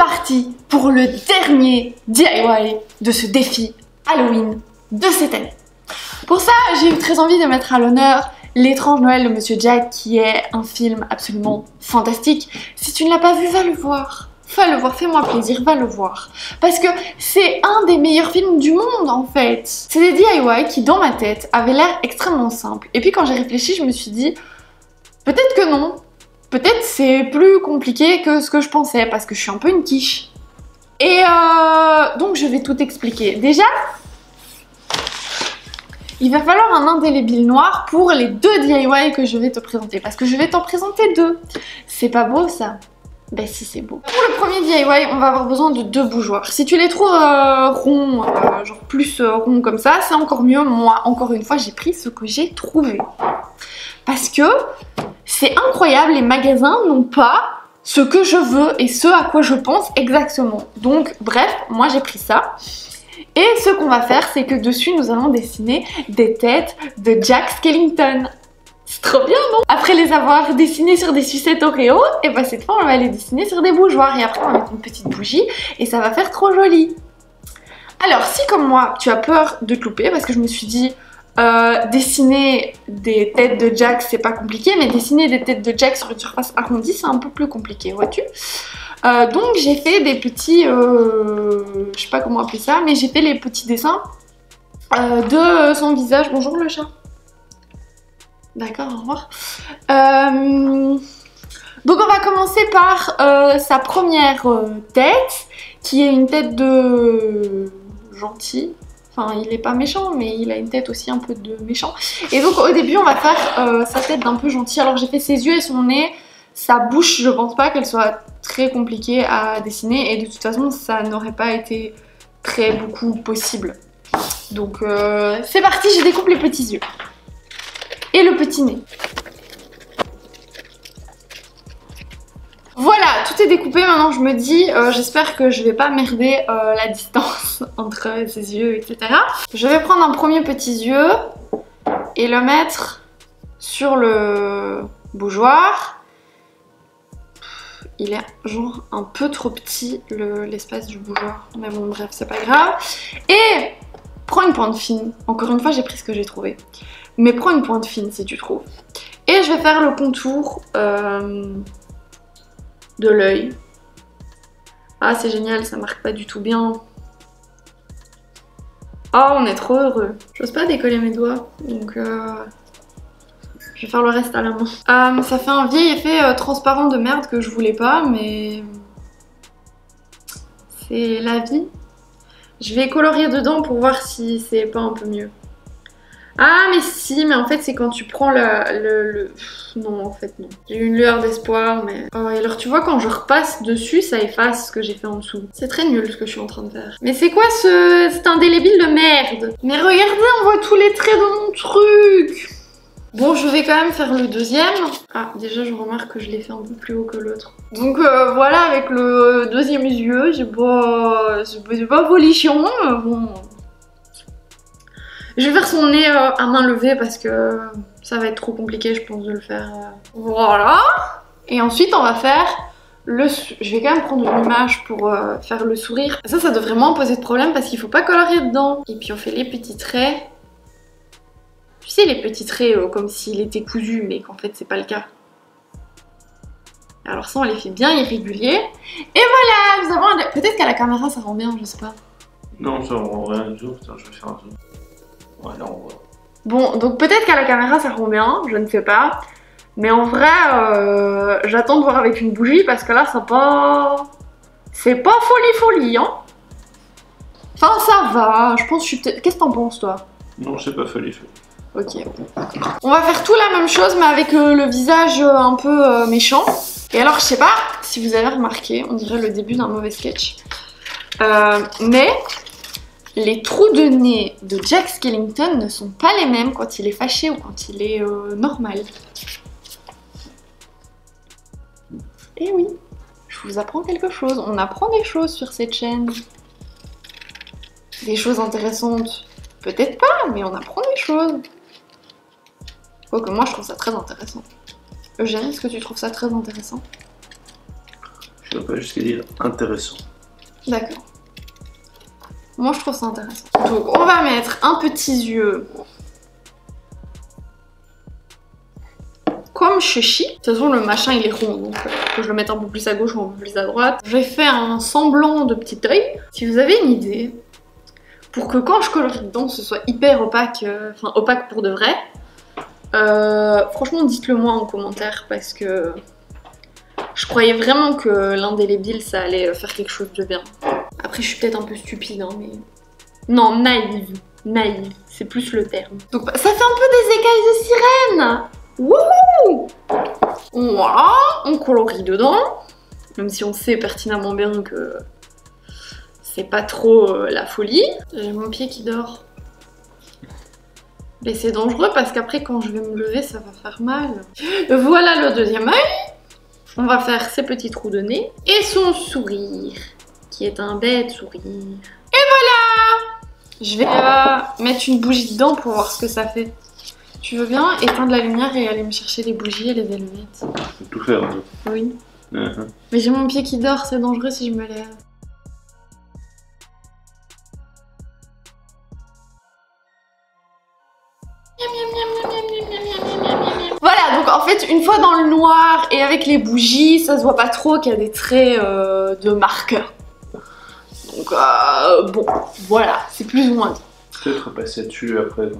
parti pour le dernier DIY de ce défi Halloween de cette année. Pour ça, j'ai eu très envie de mettre à l'honneur L'étrange Noël de Monsieur Jack, qui est un film absolument fantastique. Si tu ne l'as pas vu, va le voir. Va le voir, fais-moi plaisir, va le voir. Parce que c'est un des meilleurs films du monde en fait. C'est des DIY qui, dans ma tête, avaient l'air extrêmement simples. Et puis quand j'ai réfléchi, je me suis dit, peut-être que non. Peut-être c'est plus compliqué que ce que je pensais, parce que je suis un peu une quiche. Et donc je vais tout expliquer. Déjà, il va falloir un indélébile noir pour les 2 DIY que je vais te présenter. Parce que je vais t'en présenter 2. C'est pas beau ça? Ben si, c'est beau. Pour le premier DIY, on va avoir besoin de 2 bougeoirs. Si tu les trouves ronds, genre plus ronds comme ça, c'est encore mieux. Moi, encore une fois, j'ai pris ce que j'ai trouvé. Parce que c'est incroyable, les magasins n'ont pas ce que je veux et ce à quoi je pense exactement. Donc bref, moi j'ai pris ça. Et ce qu'on va faire, c'est que dessus, nous allons dessiner des têtes de Jack Skellington. C'est trop bien, non? Après les avoir dessinés sur des sucettes Oreo, et bah cette fois, on va les dessiner sur des bougeoirs. Et après, on va mettre une petite bougie et ça va faire trop joli. Alors, si comme moi, tu as peur de te louper, parce que je me suis dit... dessiner des têtes de Jack c'est pas compliqué, mais dessiner des têtes de Jack sur une surface arrondie c'est un peu plus compliqué, vois-tu. Donc j'ai fait des petits, je sais pas comment appeler ça, mais j'ai fait les petits dessins de son visage. Bonjour le chat. D'accord, au revoir. Donc on va commencer par sa première tête, qui est une tête de gentil. Enfin, il est pas méchant, mais il a une tête aussi un peu de méchant. Et donc au début, on va faire sa tête d'un peu gentil. Alors j'ai fait ses yeux et son nez. Sa bouche, je pense pas qu'elle soit très compliquée à dessiner. Et de toute façon, ça n'aurait pas été très beaucoup possible. Donc c'est parti, je découpe les petits yeux. Et le petit nez. Voilà, tout est découpé. Maintenant je me dis, j'espère que je vais pas merder la distance entre ses yeux, etc. Je vais prendre un premier petit yeux et le mettre sur le bougeoir. Il est genre un peu trop petit l'espace du bougeoir, mais bon bref, c'est pas grave. Et prends une pointe fine. Encore une fois, j'ai pris ce que j'ai trouvé. Mais prends une pointe fine si tu trouves. Et je vais faire le contour de l'œil. Ah c'est génial, ça marque pas du tout bien. Oh on est trop heureux. J'ose pas décoller mes doigts, donc je vais faire le reste à la main. Ça fait un vieil effet transparent de merde que je voulais pas, mais c'est la vie. Je vais colorier dedans pour voir si c'est pas un peu mieux. Ah mais si, mais en fait c'est quand tu prends Non en fait non. J'ai eu une lueur d'espoir mais... Oh, et alors tu vois quand je repasse dessus ça efface ce que j'ai fait en dessous. C'est très nul ce que je suis en train de faire. Mais c'est quoi cet indélébile de merde? Mais regardez, on voit tous les traits de mon truc. Bon, je vais quand même faire le deuxième. Ah déjà je remarque que je l'ai fait un peu plus haut que l'autre. Donc voilà, avec le deuxième yeux, j'ai pas volition, bon... Je vais faire son nez à main levée parce que ça va être trop compliqué, je pense, de le faire. Voilà. Et ensuite, on va faire le... Je vais quand même prendre une image pour faire le sourire. Ça devrait moins poser de problème parce qu'il faut pas colorier dedans. Et puis on fait les petits traits. Tu sais, les petits traits comme s'il était cousu, mais qu'en fait, c'est pas le cas. Alors ça, on les fait bien irréguliers. Et voilà, nous avons... Peut-être qu'à la caméra, ça rend bien, je sais pas. Non, ça rend rien du tout. Putain, je vais faire un zoom. Ouais, là on voit. Bon, donc peut-être qu'à la caméra ça rend bien, je ne sais pas. Mais en vrai, j'attends de voir avec une bougie parce que là, c'est pas folie, hein. Enfin, ça va, je pense que je suis peut-être... Qu'est-ce que t'en penses, toi? Non, c'est pas folie. Ok. On va faire tout la même chose, mais avec le visage un peu méchant. Et alors, je sais pas si vous avez remarqué, on dirait le début d'un mauvais sketch. Mais... les trous de nez de Jack Skellington ne sont pas les mêmes quand il est fâché ou quand il est normal. Et oui, je vous apprends quelque chose. On apprend des choses sur cette chaîne. Des choses intéressantes. Peut-être pas, mais on apprend des choses. Quoique moi je trouve ça très intéressant. Eugène, est-ce que tu trouves ça très intéressant? Je ne vais pas jusqu'à dire intéressant. D'accord. Moi je trouve ça intéressant. Donc on va mettre un petit yeux comme Chuchi. De toute façon le machin il est rond, donc que je le mette un peu plus à gauche ou un peu plus à droite. Je vais faire un semblant de petit œil. Si vous avez une idée, pour que quand je colorie dedans ce soit hyper opaque, enfin opaque pour de vrai, franchement dites-le moi en commentaire parce que je croyais vraiment que l'indélébile ça allait faire quelque chose de bien. Après je suis peut-être un peu stupide hein, mais... Non, naïve, c'est plus le terme. Donc ça fait un peu des écailles de sirène. Wouhou! Voilà, on colorie dedans. Même si on sait pertinemment bien que c'est pas trop la folie. J'ai mon pied qui dort. Mais c'est dangereux parce qu'après quand je vais me lever ça va faire mal. Voilà le deuxième œil. On va faire ses petits trous de nez. Et son sourire, qui est un bête sourire. Et voilà! Je vais mettre une bougie dedans pour voir ce que ça fait. Tu veux bien éteindre la lumière et aller me chercher les bougies et les allumettes? Je vais tout faire. Hein. Oui. Mais j'ai mon pied qui dort, c'est dangereux si je me lève. Voilà, donc en fait, une fois dans le noir et avec les bougies, ça se voit pas trop qu'il y a des traits de marqueur. Donc bon, voilà, c'est plus ou moins. Peut-être passer dessus après.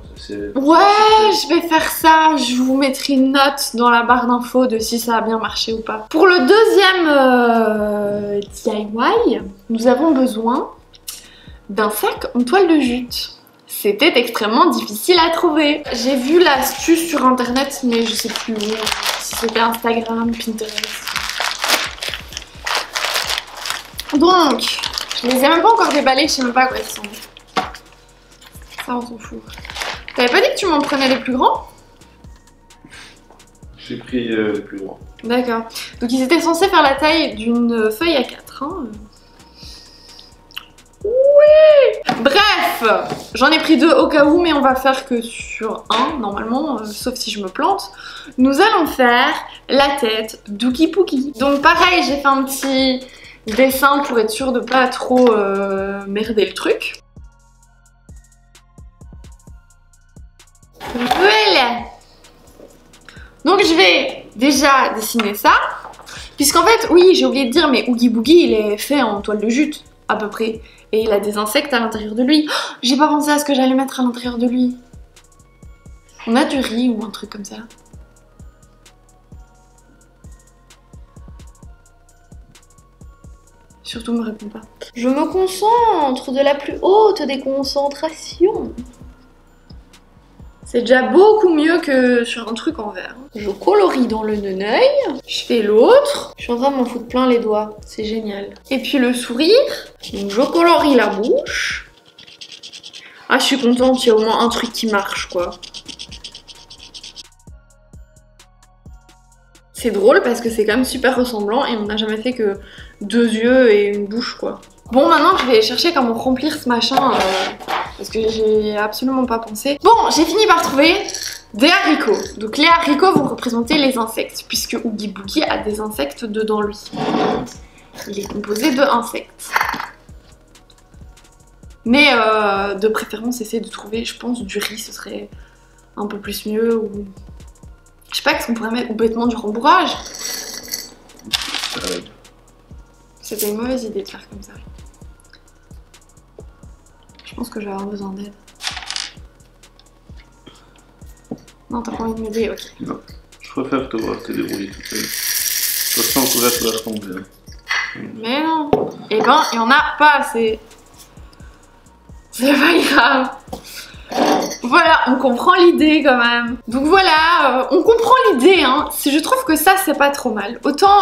Ouais, je vais faire ça. Je vous mettrai une note dans la barre d'infos de si ça a bien marché ou pas. Pour le deuxième DIY, nous avons besoin d'un sac en toile de jute. C'était extrêmement difficile à trouver. J'ai vu l'astuce sur internet, mais je sais plus où. Si c'était Instagram, Pinterest. Donc, je les ai même pas encore déballés, je sais même pas à quoi ils sont. Ça, on s'en fout. T'avais pas dit que tu m'en prenais les plus grands? J'ai pris les plus grands. D'accord. Donc ils étaient censés faire la taille d'une feuille A4. Hein. Oui! Bref! J'en ai pris deux au cas où, mais on va faire que sur un, normalement, sauf si je me plante. Nous allons faire la tête d'Oogie Boogie. Donc pareil, j'ai fait un petit dessin pour être sûre de pas trop merder le truc. Voilà. Donc je vais déjà dessiner ça. Puisqu'en fait, oui, j'ai oublié de dire, mais Oogie Boogie, il est fait en toile de jute, à peu près. Et il a des insectes à l'intérieur de lui. Oh, j'ai pas pensé à ce que j'allais mettre à l'intérieur de lui. On a du riz ou un truc comme ça. Surtout me réponds pas. Je me concentre de la plus haute des concentrations. C'est déjà beaucoup mieux que sur un truc en verre. Je colorie dans le neneuil. Je fais l'autre. Je suis en train de m'en foutre plein les doigts. C'est génial. Et puis le sourire. Donc je colorie la bouche. Ah, je suis contente, il y a au moins un truc qui marche, quoi. C'est drôle parce que c'est quand même super ressemblant et on n'a jamais fait que 2 yeux et une bouche, quoi. Bon, maintenant je vais chercher comment remplir ce machin parce que j'ai absolument pas pensé. Bon, j'ai fini par trouver des haricots. Donc les haricots vont représenter les insectes puisque Oogie Boogie a des insectes dedans lui. Il est composé de insectes. Mais de préférence, essayer de trouver, je pense, du riz, ce serait un peu plus mieux. Ou... Je sais pas, qu'est-ce qu'on pourrait mettre? Ou bêtement du rembourrage. C'était une mauvaise idée de faire comme ça. Je pense que je vais avoir besoin d'aide. Non, t'as pas envie de m'aider? Ok. Non, je préfère te voir te débrouiller toute seule. De toute façon, on pourrait te vachement bien. Mais non. Eh ben, il y en a pas assez. C'est pas grave. Voilà, on comprend l'idée quand même. Donc voilà, on comprend l'idée, hein. Je trouve que ça, c'est pas trop mal. Autant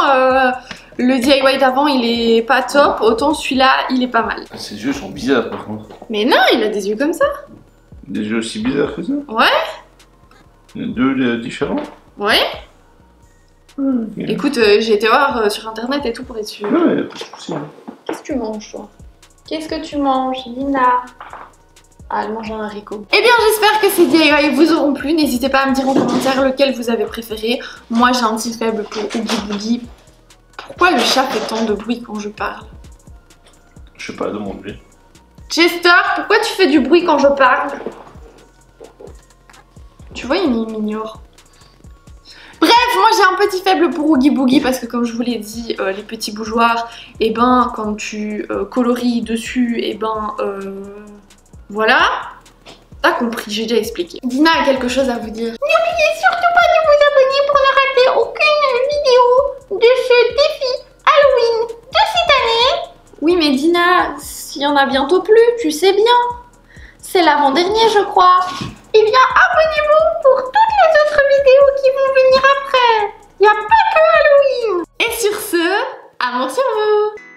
le DIY d'avant, il est pas top, autant celui-là, il est pas mal. Ses yeux sont bizarres par contre. Mais non, il a des yeux comme ça. Des yeux aussi bizarres que ça? Ouais. Il y a deux différents? Ouais. Okay. Écoute, j'ai été voir sur internet et tout pour être sûre. Ouais, y'a pas de soucis. Qu'est-ce que tu manges, toi? Qu'est-ce que tu manges, Lina? Ah, elle mange un haricot. Eh bien, j'espère que ces DIY vous auront plu. N'hésitez pas à me dire en commentaire lequel vous avez préféré. Moi, j'ai un petit faible pour Oogie Boogie. Pourquoi le chat fait tant de bruit quand je parle? Je sais pas, demande-lui. Chester, pourquoi tu fais du bruit quand je parle? Tu vois, il m'ignore. Bref, moi j'ai un petit faible pour Oogie Boogie parce que comme je vous l'ai dit, les petits bougeoirs, et ben quand tu colories dessus, et ben voilà. T'as compris, j'ai déjà expliqué. Dina a quelque chose à vous dire. N'oubliez surtout pas de vous abonner pour ne rater aucune vidéo de ce défi Halloween de cette année. Oui mais Dina, s'il y en a bientôt plus, tu sais bien. C'est l'avant-dernier je crois. Eh bien abonnez-vous pour toutes les autres vidéos qui vont venir après. Il n'y a pas que Halloween. Et sur ce, amour sur vous.